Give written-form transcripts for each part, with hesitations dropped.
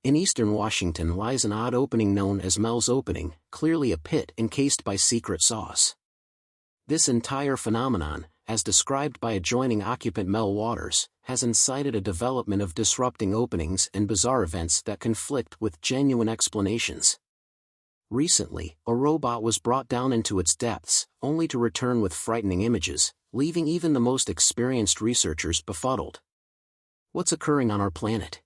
In eastern Washington lies an odd opening known as Mel's Opening, clearly a pit encased by secret sauce. This entire phenomenon, as described by adjoining occupant Mel Waters, has incited a development of disrupting openings and bizarre events that conflict with genuine explanations. Recently, a robot was brought down into its depths, only to return with frightening images, leaving even the most experienced researchers befuddled. What's occurring on our planet?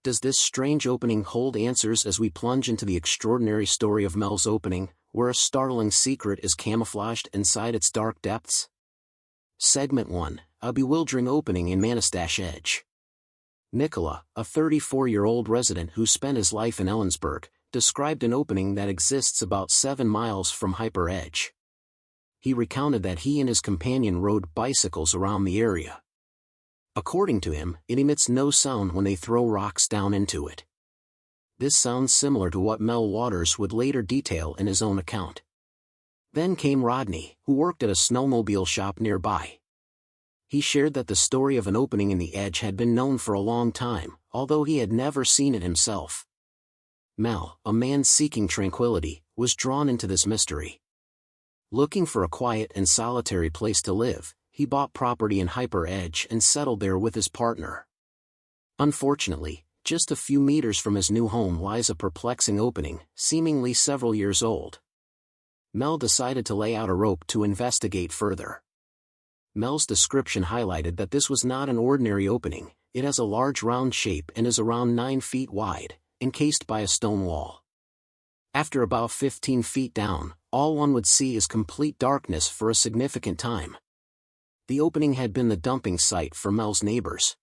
Does this strange opening hold answers as we plunge into the extraordinary story of Mel's Opening, where a startling secret is camouflaged inside its dark depths? Segment 1, A Bewildering Opening in Manistash Edge. Nicola, a 34-year-old resident who spent his life in Ellensburg, described an opening that exists about 7 miles from Hyper Edge. He recounted that he and his companion rode bicycles around the area. According to him, it emits no sound when they throw rocks down into it. This sounds similar to what Mel Waters would later detail in his own account. Then came Rodney, who worked at a snowmobile shop nearby. He shared that the story of an opening in the edge had been known for a long time, although he had never seen it himself. Mel, a man seeking tranquility, was drawn into this mystery. Looking for a quiet and solitary place to live, he bought property in Hyper Edge and settled there with his partner. Unfortunately, just a few meters from his new home lies a perplexing opening, seemingly several years old. Mel decided to lay out a rope to investigate further. Mel's description highlighted that this was not an ordinary opening. It has a large round shape and is around 9 feet wide, encased by a stone wall. After about 15 feet down, all one would see is complete darkness for a significant time. The opening had been the dumping site for Mel's neighbors.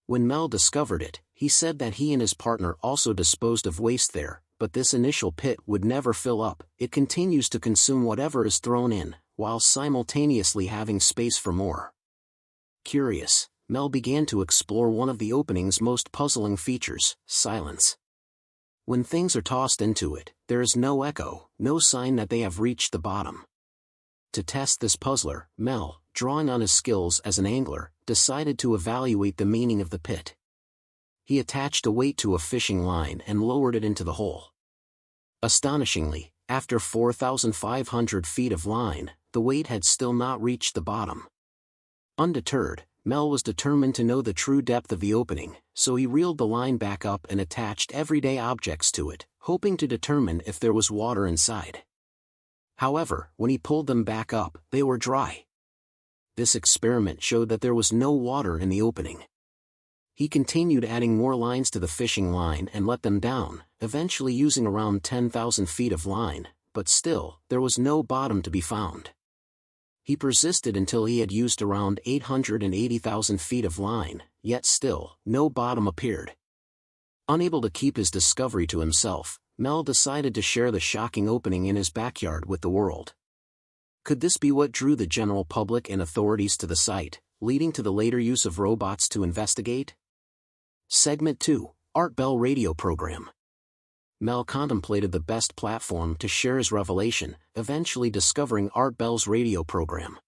When Mel discovered it, he said that he and his partner also disposed of waste there, but this initial pit would never fill up. It continues to consume whatever is thrown in, while simultaneously having space for more. Curious, Mel began to explore one of the opening's most puzzling features: silence. When things are tossed into it, there is no echo, no sign that they have reached the bottom. To test this puzzler, Mel, drawing on his skills as an angler, decided to evaluate the meaning of the pit. He attached a weight to a fishing line and lowered it into the hole. Astonishingly, after 4,500 feet of line, the weight had still not reached the bottom. Undeterred, Mel was determined to know the true depth of the opening, so he reeled the line back up and attached everyday objects to it, hoping to determine if there was water inside. However, when he pulled them back up, they were dry. This experiment showed that there was no water in the opening. He continued adding more lines to the fishing line and let them down, eventually using around 10,000 feet of line, but still, there was no bottom to be found. He persisted until he had used around 880,000 feet of line, yet still, no bottom appeared. Unable to keep his discovery to himself, Mel decided to share the shocking opening in his backyard with the world. Could this be what drew the general public and authorities to the site, leading to the later use of robots to investigate? Segment 2, Art Bell Radio Program. Mel contemplated the best platform to share his revelation, eventually discovering Art Bell's radio program.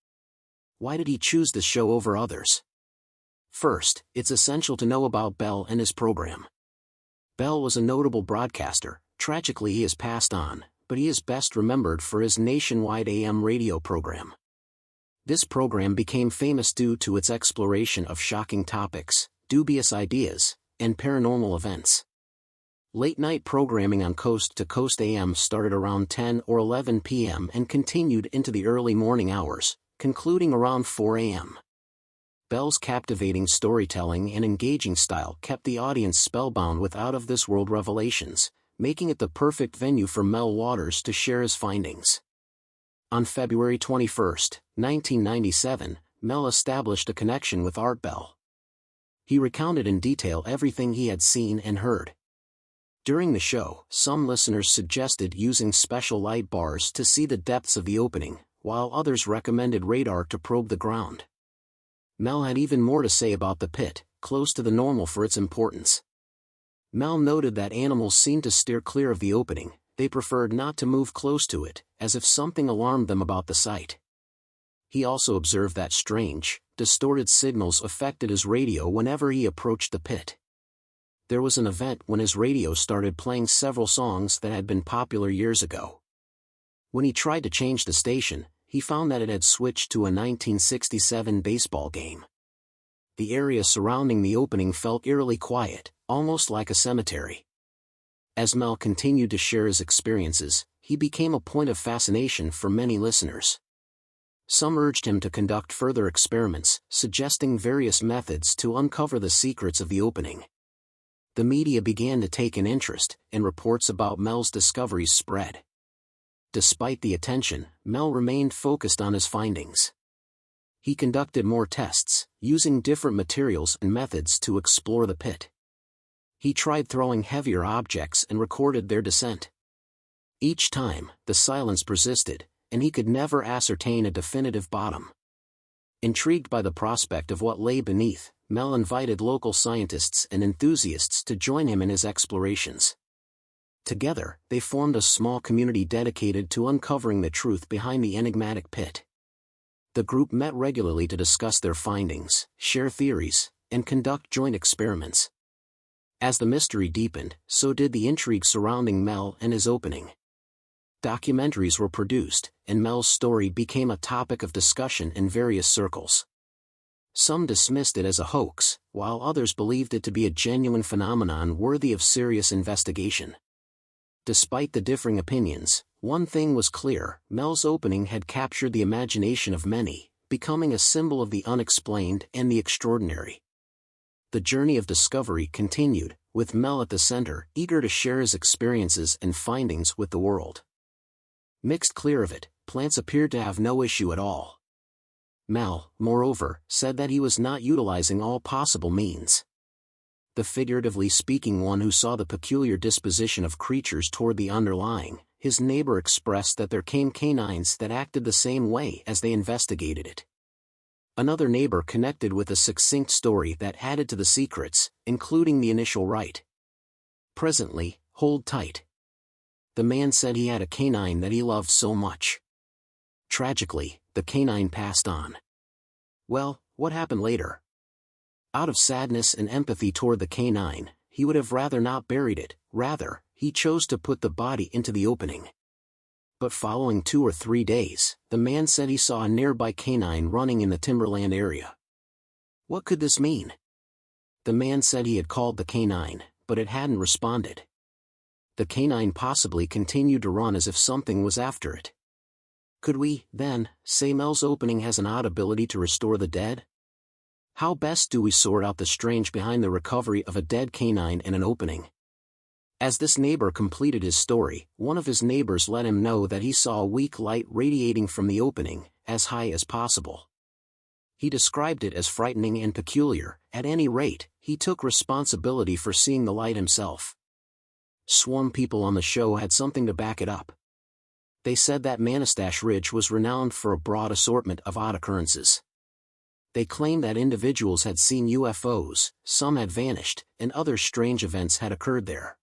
Why did he choose this show over others? First, it's essential to know about Bell and his program. Bell was a notable broadcaster. Tragically, he has passed on, but he is best remembered for his nationwide AM radio program. This program became famous due to its exploration of shocking topics, dubious ideas, and paranormal events. Late-night programming on Coast to Coast AM started around 10 or 11 p.m. and continued into the early morning hours, concluding around 4 a.m. Bell's captivating storytelling and engaging style kept the audience spellbound with out-of-this-world revelations, making it the perfect venue for Mel Waters to share his findings. On February 21, 1997, Mel established a connection with Art Bell. He recounted in detail everything he had seen and heard. During the show, some listeners suggested using special light bars to see the depths of the opening, while others recommended radar to probe the ground. Mel had even more to say about the pit, close to the normal for its importance. Mel noted that animals seemed to steer clear of the opening. They preferred not to move close to it, as if something alarmed them about the site. He also observed that strange, distorted signals affected his radio whenever he approached the pit. there was an event when his radio started playing several songs that had been popular years ago. When he tried to change the station, he found that it had switched to a 1967 baseball game. The area surrounding the opening felt eerily quiet, almost like a cemetery. As Mel continued to share his experiences, he became a point of fascination for many listeners. Some urged him to conduct further experiments, suggesting various methods to uncover the secrets of the opening. The media began to take an interest, and reports about Mel's discoveries spread. Despite the attention, Mel remained focused on his findings. He conducted more tests, using different materials and methods to explore the pit. He tried throwing heavier objects and recorded their descent. Each time, the silence persisted, and he could never ascertain a definitive bottom. Intrigued by the prospect of what lay beneath, Mel invited local scientists and enthusiasts to join him in his explorations. Together, they formed a small community dedicated to uncovering the truth behind the enigmatic pit. The group met regularly to discuss their findings, share theories, and conduct joint experiments. As the mystery deepened, so did the intrigue surrounding Mel and his opening. Documentaries were produced, and Mel's story became a topic of discussion in various circles. Some dismissed it as a hoax, while others believed it to be a genuine phenomenon worthy of serious investigation. Despite the differing opinions, one thing was clear: Mel's opening had captured the imagination of many, becoming a symbol of the unexplained and the extraordinary. The journey of discovery continued, with Mel at the center, eager to share his experiences and findings with the world. Mixed clear of it, plants appeared to have no issue at all. Mel, moreover, said that he was not utilizing all possible means. The figuratively speaking one who saw the peculiar disposition of creatures toward the underlying, his neighbor expressed that there came canines that acted the same way as they investigated it. Another neighbor connected with a succinct story that added to the secrets, including the initial rite. Presently, hold tight. The man said he had a canine that he loved so much. Tragically, the canine passed on. Well, what happened later? Out of sadness and empathy toward the canine, he would have rather not buried it, rather, he chose to put the body into the opening. But following 2 or 3 days, the man said he saw a nearby canine running in the timberland area. What could this mean? The man said he had called the canine, but it hadn't responded. The canine possibly continued to run as if something was after it. Could we, then, say Mel's opening has an odd ability to restore the dead? How best do we sort out the strange behind the recovery of a dead canine in an opening? As this neighbor completed his story, one of his neighbors let him know that he saw a weak light radiating from the opening, as high as possible. He described it as frightening and peculiar. At any rate, he took responsibility for seeing the light himself. Swarm people on the show had something to back it up. They said that Manistache Ridge was renowned for a broad assortment of odd occurrences. They claimed that individuals had seen UFOs, some had vanished, and other strange events had occurred there.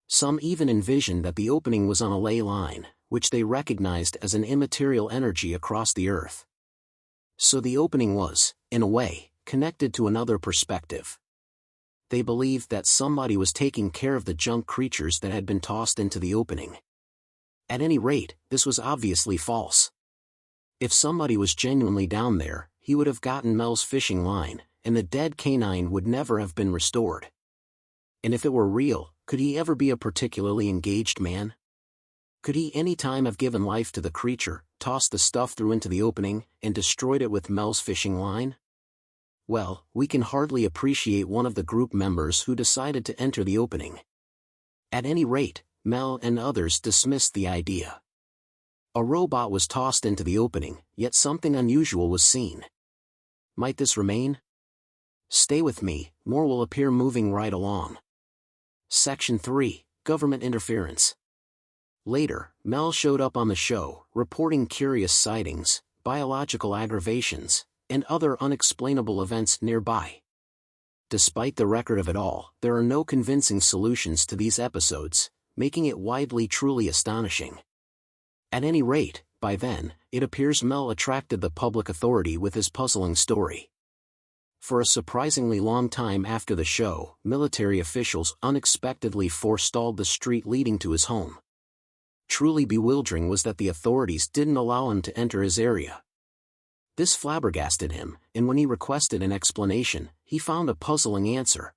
Some even envisioned that the opening was on a ley line, which they recognized as an immaterial energy across the Earth. So the opening was, in a way, connected to another perspective. They believed that somebody was taking care of the junk creatures that had been tossed into the opening. At any rate, this was obviously false. If somebody was genuinely down there, he would have gotten Mel's fishing line, and the dead canine would never have been restored. And if it were real, could he ever be a particularly engaged man? Could he any time have given life to the creature, tossed the stuff through into the opening, and destroyed it with Mel's fishing line? Well, we can hardly appreciate one of the group members who decided to enter the opening. At any rate, Mel and others dismissed the idea. A robot was tossed into the opening, yet something unusual was seen. Might this remain? Stay with me, more will appear moving right along. Section 3, Government Interference. Later, Mel showed up on the show, reporting curious sightings, biological aggravations, and other unexplainable events nearby. Despite the record of it all, there are no convincing solutions to these episodes, making it widely truly astonishing. At any rate, by then, it appears Mel attracted the public authority with his puzzling story. For a surprisingly long time after the show, military officials unexpectedly forestalled the street leading to his home. Truly bewildering was that the authorities didn't allow him to enter his area. This flabbergasted him, and when he requested an explanation, he found a puzzling answer.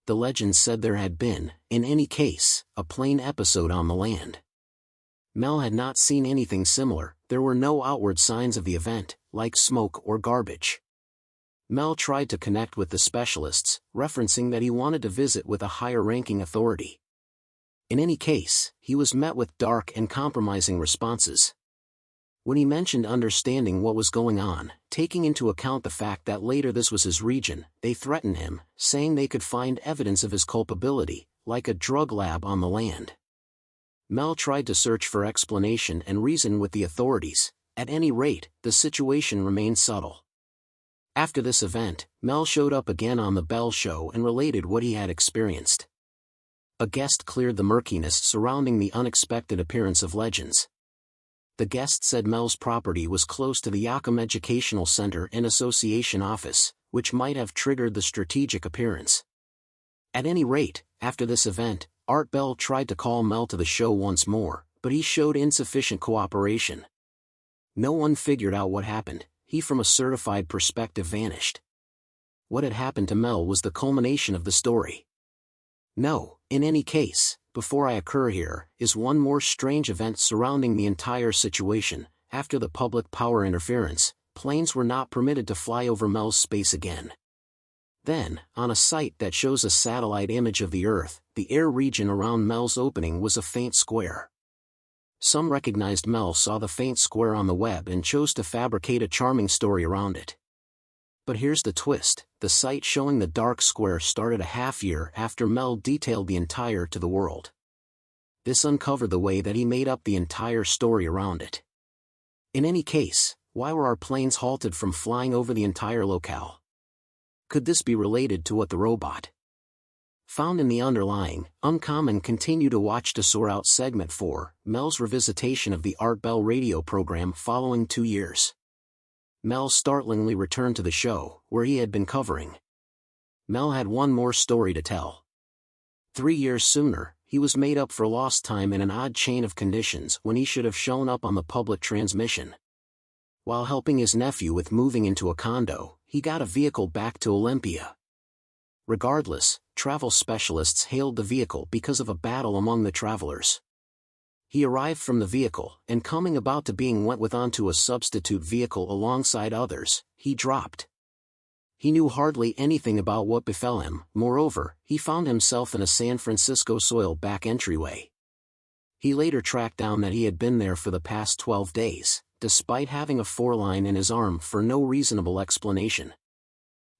The legend said there had been, in any case, a plane episode on the land. Mel had not seen anything similar. There were no outward signs of the event, like smoke or garbage. Mel tried to connect with the specialists, referencing that he wanted to visit with a higher-ranking authority. In any case, he was met with dark and compromising responses. When he mentioned understanding what was going on, taking into account the fact that later this was his region, they threatened him, saying they could find evidence of his culpability, like a drug lab on the land. Mel tried to search for explanation and reason with the authorities. At any rate, the situation remained subtle. After this event, Mel showed up again on the Bell Show and related what he had experienced. A guest cleared the murkiness surrounding the unexpected appearance of legends. The guest said Mel's property was close to the Yakum Educational Center and Association office, which might have triggered the strategic appearance. At any rate, after this event, Art Bell tried to call Mel to the show once more, but he showed insufficient cooperation. No one figured out what happened. He from a certified perspective vanished. What had happened to Mel was the culmination of the story. No, in any case, before I occur here, is one more strange event surrounding the entire situation. After the public power interference, planes were not permitted to fly over Mel's space again. Then, on a site that shows a satellite image of the Earth, the air region around Mel's opening was a faint square. Some recognized Mel saw the faint square on the web and chose to fabricate a charming story around it. But here's the twist: the site showing the dark square started a half-year after Mel detailed the entire to the world. This uncovered the way that he made up the entire story around it. In any case, why were our planes halted from flying over the entire locale? Could this be related to what the robot found in the underlying, uncommon continue to watch to sort out segment 4, Mel's revisitation of the Art Bell radio program following 2 years. Mel startlingly returned to the show, where he had been covering. Mel had one more story to tell. 3 years sooner, he was made up for lost time in an odd chain of conditions when he should have shown up on the public transmission. While helping his nephew with moving into a condo, he got a vehicle back to Olympia. Regardless, travel specialists hailed the vehicle because of a battle among the travelers. He arrived from the vehicle, and coming about to being went with onto a substitute vehicle alongside others, he dropped. He knew hardly anything about what befell him. Moreover, he found himself in a San Francisco soil back entryway. He later tracked down that he had been there for the past 12 days, despite having a 4-line in his arm for no reasonable explanation.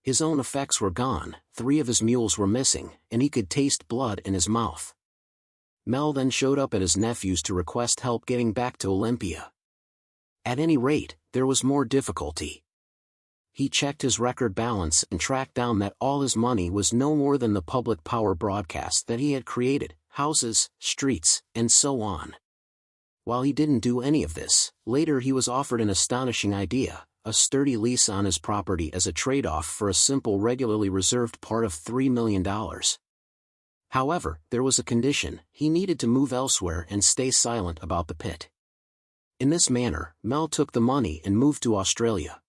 His own effects were gone, 3 of his mules were missing, and he could taste blood in his mouth. Mel then showed up at his nephew's to request help getting back to Olympia. At any rate, there was more difficulty. He checked his record balance and tracked down that all his money was no more than the public power broadcast that he had created, houses, streets, and so on. While he didn't do any of this, later he was offered an astonishing idea: a sturdy lease on his property as a trade-off for a simple regularly reserved part of $3 million. However, there was a condition: he needed to move elsewhere and stay silent about the pit. In this manner, Mel took the money and moved to Australia.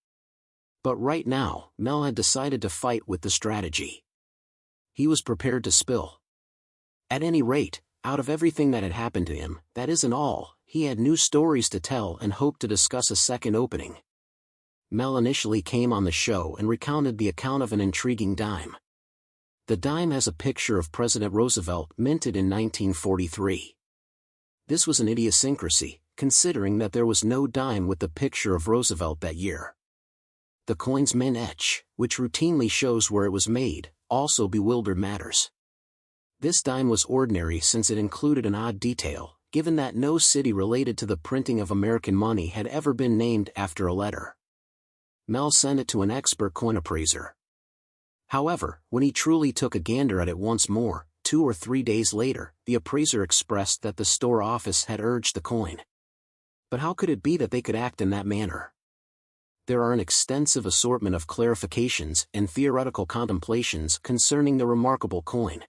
But right now, Mel had decided to fight with the strategy. He was prepared to spill. At any rate, out of everything that had happened to him, that isn't all, he had new stories to tell and hoped to discuss a second opening. Mel initially came on the show and recounted the account of an intriguing dime. The dime has a picture of President Roosevelt minted in 1943. This was an idiosyncrasy, considering that there was no dime with the picture of Roosevelt that year. The coin's mint etch, which routinely shows where it was made, also bewildered matters. This dime was ordinary since it included an odd detail, given that no city related to the printing of American money had ever been named after a letter. Mel sent it to an expert coin appraiser. However, when he truly took a gander at it once more, 2 or 3 days later, the appraiser expressed that the store office had urged the coin. But how could it be that they could act in that manner? there are an extensive assortment of clarifications and theoretical contemplations concerning the remarkable coin.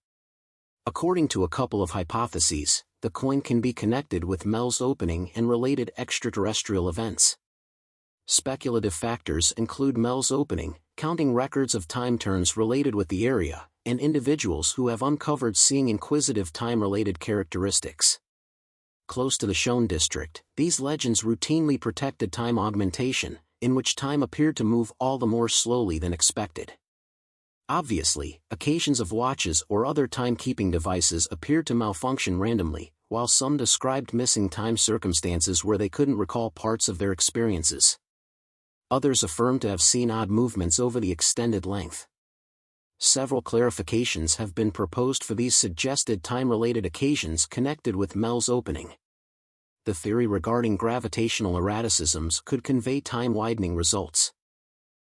According to a couple of hypotheses, the coin can be connected with Mel's opening and related extraterrestrial events. Speculative factors include Mel's opening, counting records of time turns related with the area, and individuals who have uncovered seeing inquisitive time-related characteristics. Close to the shown district, these legends routinely protected time augmentation, in which time appeared to move all the more slowly than expected. Obviously, occasions of watches or other timekeeping devices appeared to malfunction randomly, while some described missing time circumstances where they couldn't recall parts of their experiences. Others affirmed to have seen odd movements over the extended length. Several clarifications have been proposed for these suggested time-related occasions connected with Mel's opening. The theory regarding gravitational erraticisms could convey time-widening results.